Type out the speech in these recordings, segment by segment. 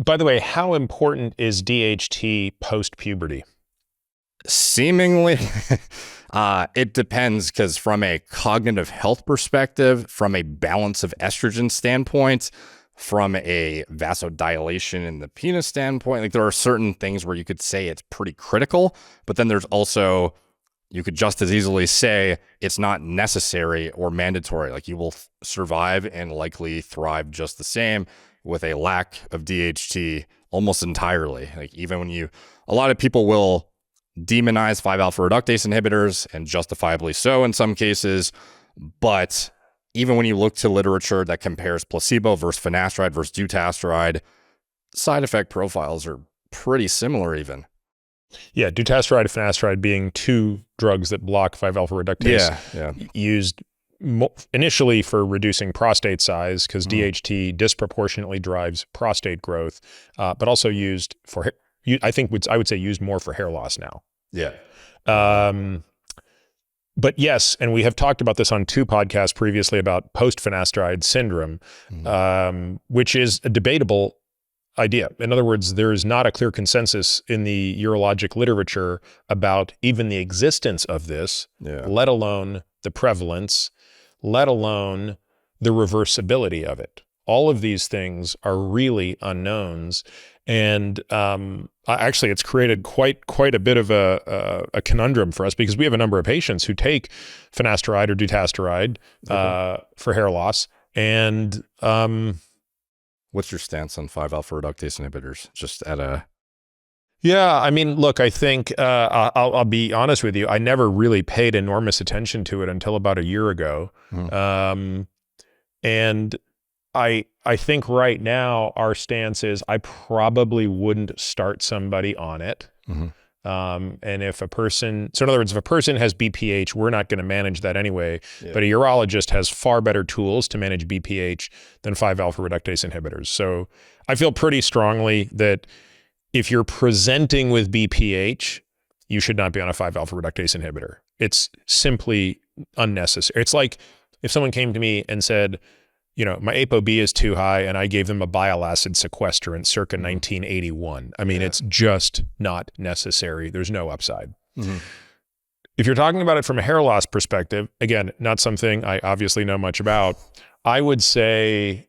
By the way, how important is DHT post-puberty? Seemingly, it depends, because from a cognitive health perspective, from a balance of estrogen standpoint, from a vasodilation in the penis standpoint, like there are certain things where you could say it's pretty critical, but then there's also, you could just as easily say it's not necessary or mandatory. Like you will survive and likely thrive just the same with a lack of DHT almost entirely. Like even when a lot of people will demonize 5-alpha reductase inhibitors, and justifiably so in some cases, but even when you look to literature that compares placebo versus finasteride versus dutasteride, side effect profiles are pretty similar even. Yeah, dutasteride and finasteride being two drugs that block 5-alpha reductase, used initially for reducing prostate size, because DHT disproportionately drives prostate growth, but also used for, I would say used more for hair loss now. Yeah. But yes, and we have talked about this on 2 podcasts previously about post-finasteride syndrome, which is a debatable idea. In other words, there is not a clear consensus in the urologic literature about even the existence of this, let alone the prevalence, let alone the reversibility of it. All of these things are really unknowns. And actually, it's created quite a bit of a conundrum for us, because we have a number of patients who take finasteride or dutasteride for hair loss. And what's your stance on 5-alpha reductase inhibitors? Just at a... Yeah, I mean, look, I think I'll be honest with you. I never really paid enormous attention to it until about a year ago. And I think right now our stance is I probably wouldn't start somebody on it. And if a person, so in other words, if a person has BPH, we're not going to manage that anyway, but a urologist has far better tools to manage BPH than 5-alpha reductase inhibitors. So I feel pretty strongly that if you're presenting with BPH, you should not be on a 5-alpha reductase inhibitor. It's simply unnecessary. It's like if someone came to me and said, you know, my ApoB is too high, and I gave them a bile acid sequestrant circa 1981. I mean, it's just not necessary. There's no upside. If you're talking about it from a hair loss perspective, again, not something I obviously know much about, I would say,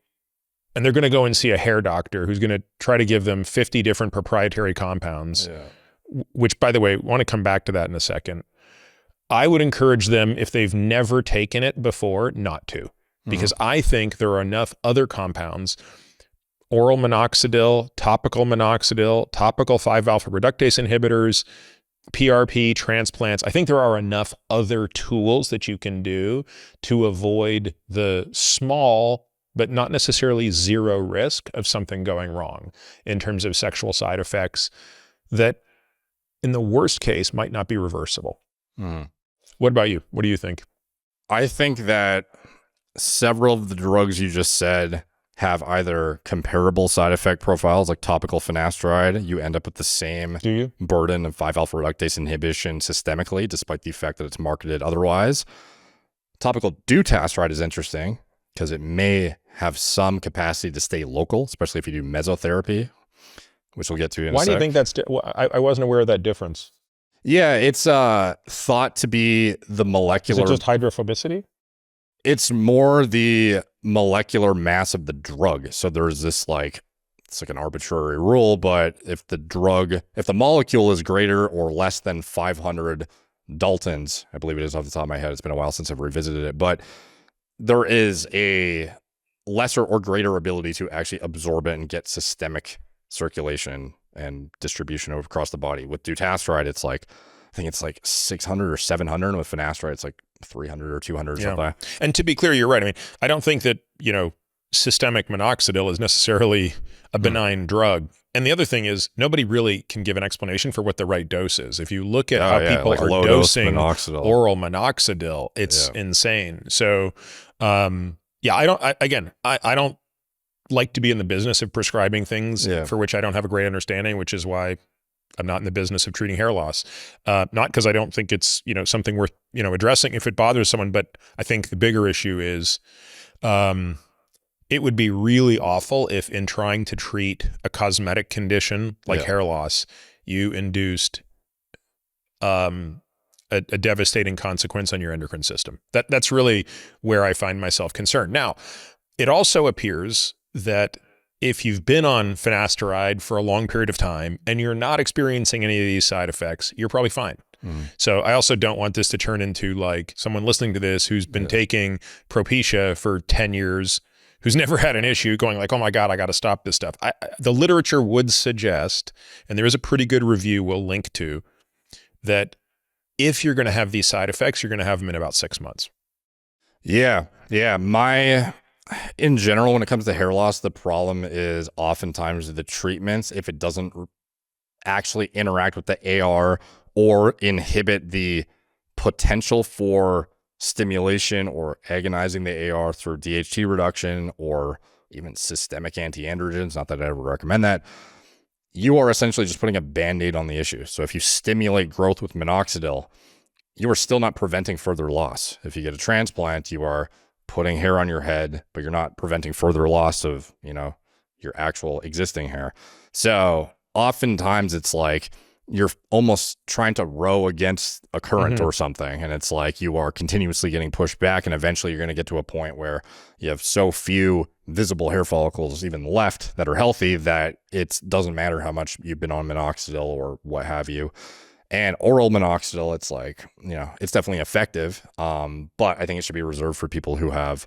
and they're going to go and see a hair doctor who's going to try to give them 50 different proprietary compounds, which, by the way, I want to come back to that in a second. I would encourage them, if they've never taken it before, not to. Because I think there are enough other compounds, oral minoxidil, topical 5-alpha reductase inhibitors, PRP, transplants. I think there are enough other tools that you can do to avoid the small, but not necessarily zero risk of something going wrong in terms of sexual side effects that in the worst case might not be reversible. What about you? What do you think? I think that several of the drugs you just said have either comparable side effect profiles, like topical finasteride. You end up with the same burden of 5-alpha reductase inhibition systemically, despite the fact that it's marketed otherwise. Topical dutasteride is interesting because it may have some capacity to stay local, especially if you do mesotherapy, which we'll get to in a sec. Why do you think that's... I wasn't aware of that difference. Yeah, it's thought to be the molecular... Is it just hydrophobicity? It's more the molecular mass of the drug. So there's this it's like an arbitrary rule, but if the molecule is greater or less than 500 Daltons, I believe it is off the top of my head, it's been a while since I've revisited it, but there is a lesser or greater ability to actually absorb it and get systemic circulation and distribution across the body. With dutasteride, I think it's like 600 or 700, and with finasteride, it's like 300 or 200 or something. And to be clear, you're right. I mean, I don't think that, systemic minoxidil is necessarily a benign drug. And the other thing is, nobody really can give an explanation for what the right dose is. If you look at how people are dosing oral minoxidil, it's insane. So, I don't like to be in the business of prescribing things for which I don't have a great understanding, which is why I'm not in the business of treating hair loss. Not because I don't think it's, something worth, addressing if it bothers someone, but I think the bigger issue is, it would be really awful if in trying to treat a cosmetic condition like hair loss, you induced a devastating consequence on your endocrine system. That's really where I find myself concerned. Now, it also appears that if you've been on finasteride for a long period of time and you're not experiencing any of these side effects, you're probably fine. So I also don't want this to turn into like someone listening to this who's been taking Propecia for 10 years, who's never had an issue, going like, oh my God, I got to stop this stuff. The literature would suggest, and there is a pretty good review we'll link to, that if you're going to have these side effects, you're going to have them in about 6 months. Yeah. In general, when it comes to hair loss, the problem is oftentimes the treatments, if it doesn't actually interact with the AR or inhibit the potential for stimulation or agonizing the AR through DHT reduction or even systemic anti-androgens, not that I ever recommend that, you are essentially just putting a Band-Aid on the issue. So if you stimulate growth with minoxidil, you are still not preventing further loss. If you get a transplant, you are putting hair on your head, but you're not preventing further loss of, your actual existing hair. So oftentimes it's like you're almost trying to row against a current or something. And it's like you are continuously getting pushed back. And eventually you're going to get to a point where you have so few visible hair follicles even left that are healthy that it doesn't matter how much you've been on minoxidil or what have you. And oral minoxidil, it's like, it's definitely effective. But I think it should be reserved for people who have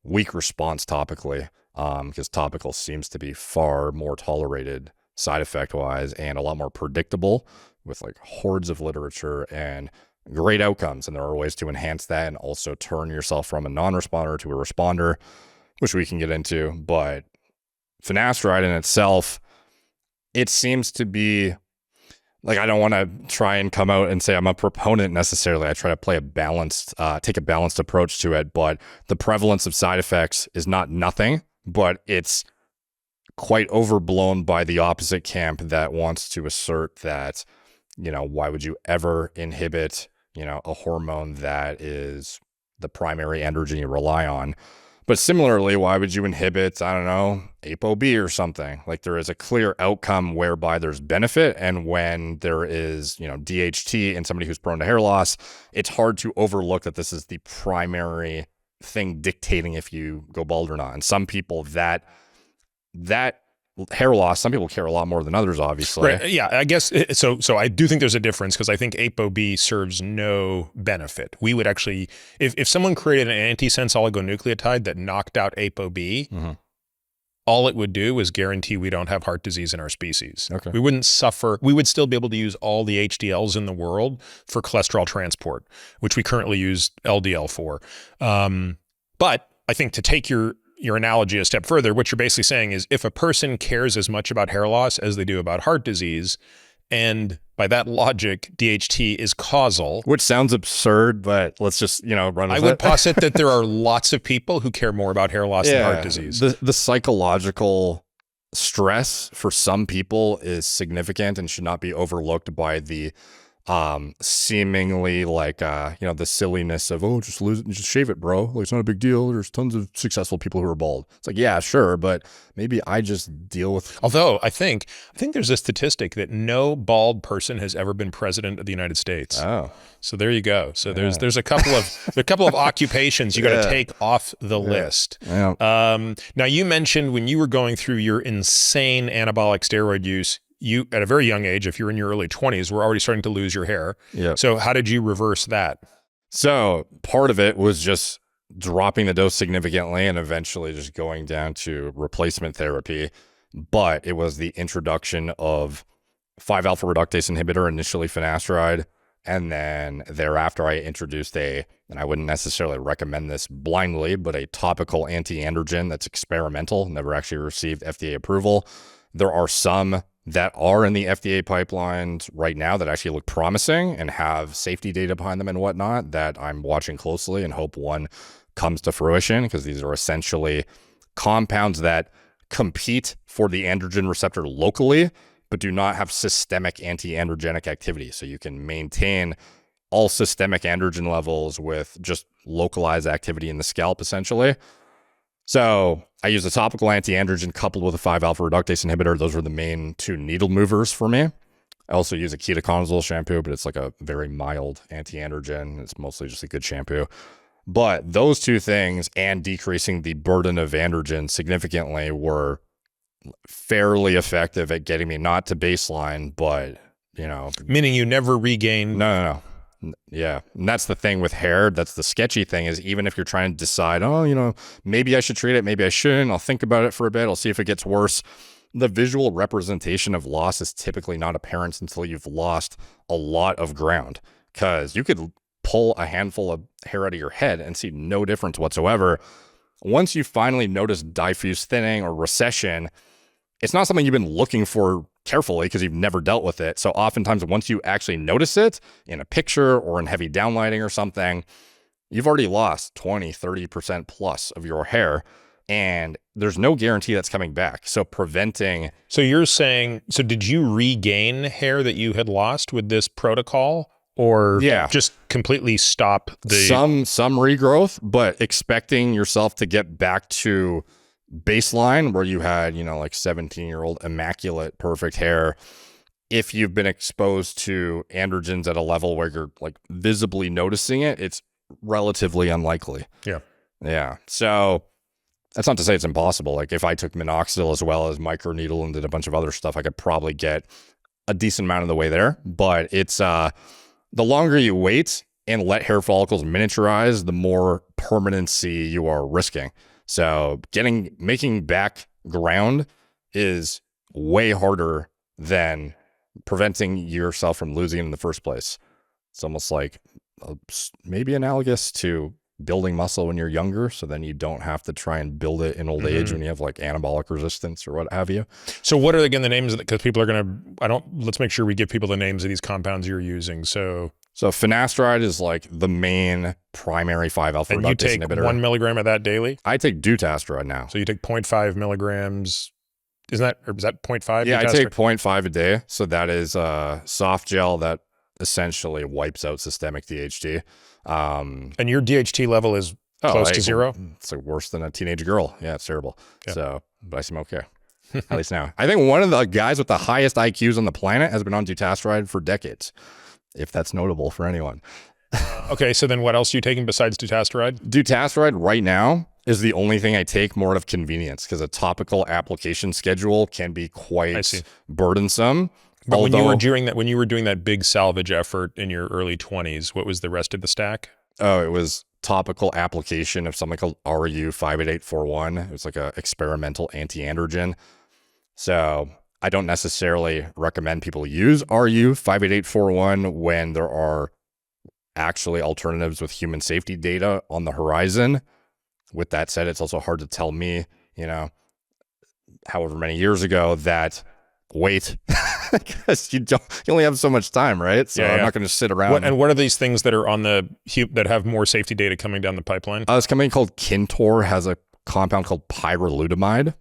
weak response topically, because topical seems to be far more tolerated side effect wise and a lot more predictable with like hordes of literature and great outcomes. And there are ways to enhance that and also turn yourself from a non-responder to a responder, which we can get into. But finasteride in itself, it seems to be like, I don't want to try and come out and say I'm a proponent necessarily. I try to play take a balanced approach to it, but the prevalence of side effects is not nothing, but it's quite overblown by the opposite camp that wants to assert that, why would you ever inhibit, a hormone that is the primary androgen you rely on? But similarly, why would you inhibit, I don't know, ApoB or something? Like there is a clear outcome whereby there's benefit. And when there is, DHT in somebody who's prone to hair loss, it's hard to overlook that this is the primary thing dictating if you go bald or not. And some people that hair loss, some people care a lot more than others, obviously. Right. Yeah, I guess so. I do think there's a difference because I think ApoB serves no benefit. We would actually, if someone created an antisense oligonucleotide that knocked out ApoB, all it would do was guarantee we don't have heart disease in our species. Okay. We wouldn't suffer. We would still be able to use all the HDLs in the world for cholesterol transport, which we currently use LDL for. But I think to take your analogy a step further, what you're basically saying is if a person cares as much about hair loss as they do about heart disease, and by that logic, DHT is causal. Which sounds absurd, but let's just, run with it. I would posit that there are lots of people who care more about hair loss than heart disease. The psychological stress for some people is significant and should not be overlooked by the seemingly like, the silliness of, just shave it, bro. Like, it's not a big deal. There's tons of successful people who are bald. It's like, yeah, sure. But maybe I just deal with. Although I think there's a statistic that no bald person has ever been president of the United States. Oh, so there you go. So there's a couple of occupations you got to take off the list. Yeah. Now you mentioned when you were going through your insane anabolic steroid use, you, at a very young age, if you're in your early 20s, were already starting to lose your hair. Yeah. So how did you reverse that? So part of it was just dropping the dose significantly and eventually just going down to replacement therapy. But it was the introduction of 5-alpha reductase inhibitor, initially finasteride. And then thereafter, I introduced and I wouldn't necessarily recommend this blindly, but a topical anti-androgen that's experimental, never actually received FDA approval. There are some that are in the FDA pipelines right now that actually look promising and have safety data behind them and whatnot that I'm watching closely and hope one comes to fruition, because these are essentially compounds that compete for the androgen receptor locally, but do not have systemic anti-androgenic activity. So you can maintain all systemic androgen levels with just localized activity in the scalp, essentially. So I use a topical anti-androgen coupled with a 5-alpha reductase inhibitor. Those are the main 2 needle movers for me. I also use a ketoconazole shampoo, but it's like a very mild anti-androgen. It's mostly just a good shampoo. But those 2 things and decreasing the burden of androgen significantly were fairly effective at getting me not to baseline, but, you know. Meaning you never regained. No. Yeah. And that's the thing with hair. That's the sketchy thing, is even if you're trying to decide, oh, you know, maybe I should treat it, maybe I shouldn't. I'll think about it for a bit. I'll see if it gets worse. The visual representation of loss is typically not apparent until you've lost a lot of ground, because you could pull a handful of hair out of your head and see no difference whatsoever. Once you finally notice diffuse thinning or recession, it's not something you've been looking for carefully because you've never dealt with it. So oftentimes once you actually notice it in a picture or in heavy downlighting or something, you've already lost 20, 30% plus of your hair, and there's no guarantee that's coming back. So preventing. So you're saying, so did you regain hair that you had lost with this protocol, or just completely stop the. Some regrowth, but expecting yourself to get back to baseline where you had, you know, like 17-year-old immaculate perfect hair. If you've been exposed to androgens at a level where you're like visibly noticing it, it's relatively unlikely. Yeah. So that's not to say it's impossible. Like if I took minoxidil as well as microneedle and did a bunch of other stuff, I could probably get a decent amount of the way there. But it's the longer you wait and let hair follicles miniaturize, the more permanency you are risking. So making back ground is way harder than preventing yourself from losing it in the first place. It's almost like maybe analogous to building muscle when you're younger, so then you don't have to try and build it in old age when you have like anabolic resistance or what have you. So what are again the names of it? Because people are going to, let's make sure we give people the names of these compounds you're using. So finasteride is like the main primary 5-alpha reductase inhibitor. And you take 1 milligram of that daily? I take dutasteride now. So you take 0.5 milligrams. Is that 0.5? Yeah, I take 0.5 a day. So that is soft gel that essentially wipes out systemic DHT. And your DHT level is close to 0? It's like worse than a teenage girl. Yeah, it's terrible. Yeah. So, but I seem okay. At least now. I think one of the guys with the highest IQs on the planet has been on dutasteride for decades, if that's notable for anyone. Okay, so then what else are you taking besides dutasteride? Dutasteride right now is the only thing I take more out of convenience, because a topical application schedule can be quite burdensome. But when you were doing that big salvage effort in your early 20s, what was the rest of the stack? Oh, it was topical application of something called RU58841. It was like an experimental anti-androgen. So I don't necessarily recommend people use RU58841 when there are actually alternatives with human safety data on the horizon. With that said, it's also hard to tell me, you know, however many years ago that wait, because you only have so much time, right? So I'm not going to sit around. And what are these things that are on that have more safety data coming down the pipeline? This company called Kintor has a compound called pyrolutamide,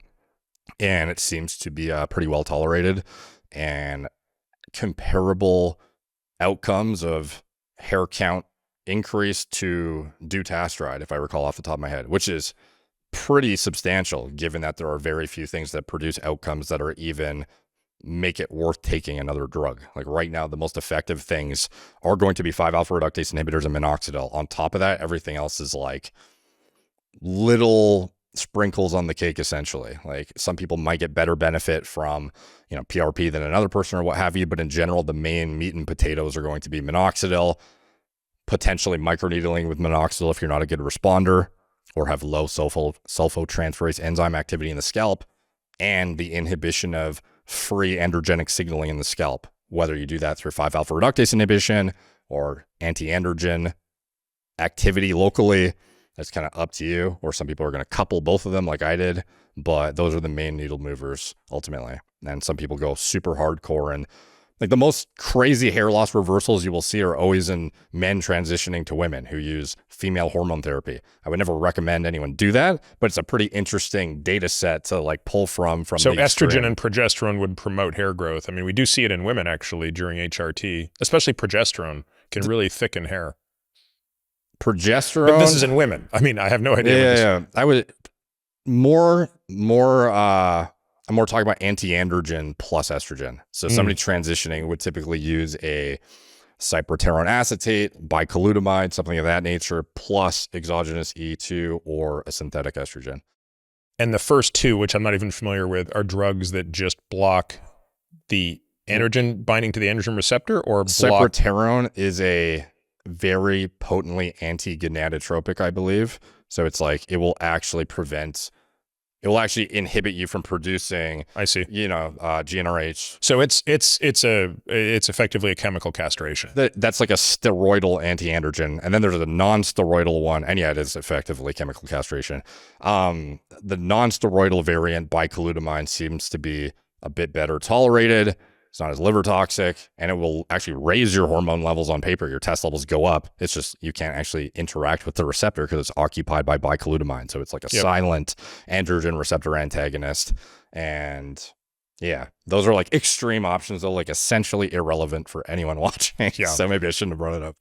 and it seems to be pretty well tolerated, and comparable outcomes of hair count increase to dutasteride, if I recall off the top of my head, which is pretty substantial given that there are very few things that produce outcomes that are even make it worth taking another drug. Like right now, the most effective things are going to be 5-alpha reductase inhibitors and minoxidil. On top of that, everything else is like little sprinkles on the cake, essentially. Like some people might get better benefit from, you know, PRP than another person or what have you, but in general, the main meat and potatoes are going to be minoxidil, potentially microneedling with minoxidil if you're not a good responder or have low sulfotransferase enzyme activity in the scalp, and the inhibition of free androgenic signaling in the scalp, whether you do that through 5-alpha reductase inhibition or anti-androgen activity locally. That's kind of up to you, or some people are going to couple both of them like I did, but those are the main needle movers ultimately. And some people go super hardcore, and like the most crazy hair loss reversals you will see are always in men transitioning to women who use female hormone therapy. I would never recommend anyone do that, but it's a pretty interesting data set to like pull from. So estrogen and progesterone would promote hair growth. I mean, we do see it in women actually during HRT, especially progesterone can really thicken hair. Progesterone. But this is in women. I mean, I have no idea. Yeah. more I'm more talking about anti-androgen plus estrogen. So somebody transitioning would typically use a cyproterone acetate, bicalutamide, something of that nature, plus exogenous E2 or a synthetic estrogen. And the first two, which I'm not even familiar with, are drugs that just block the androgen binding to the androgen receptor, or block. Cyproterone is a very potently anti-gonadotropic, I believe. So it's like it will actually inhibit you from producing, I see, GnRH. So it's effectively a chemical castration. That's like a steroidal anti-androgen, and then there's a non-steroidal one, and yeah, it is effectively chemical castration. The non-steroidal variant, bicalutamide, seems to be a bit better tolerated. It's not as liver toxic, and it will actually raise your hormone levels on paper. Your test levels go up. It's just you can't actually interact with the receptor because it's occupied by bicalutamide. So it's like a silent androgen receptor antagonist. And yeah, those are like extreme options, though, like essentially irrelevant for anyone watching. Yeah. So maybe I shouldn't have brought it up.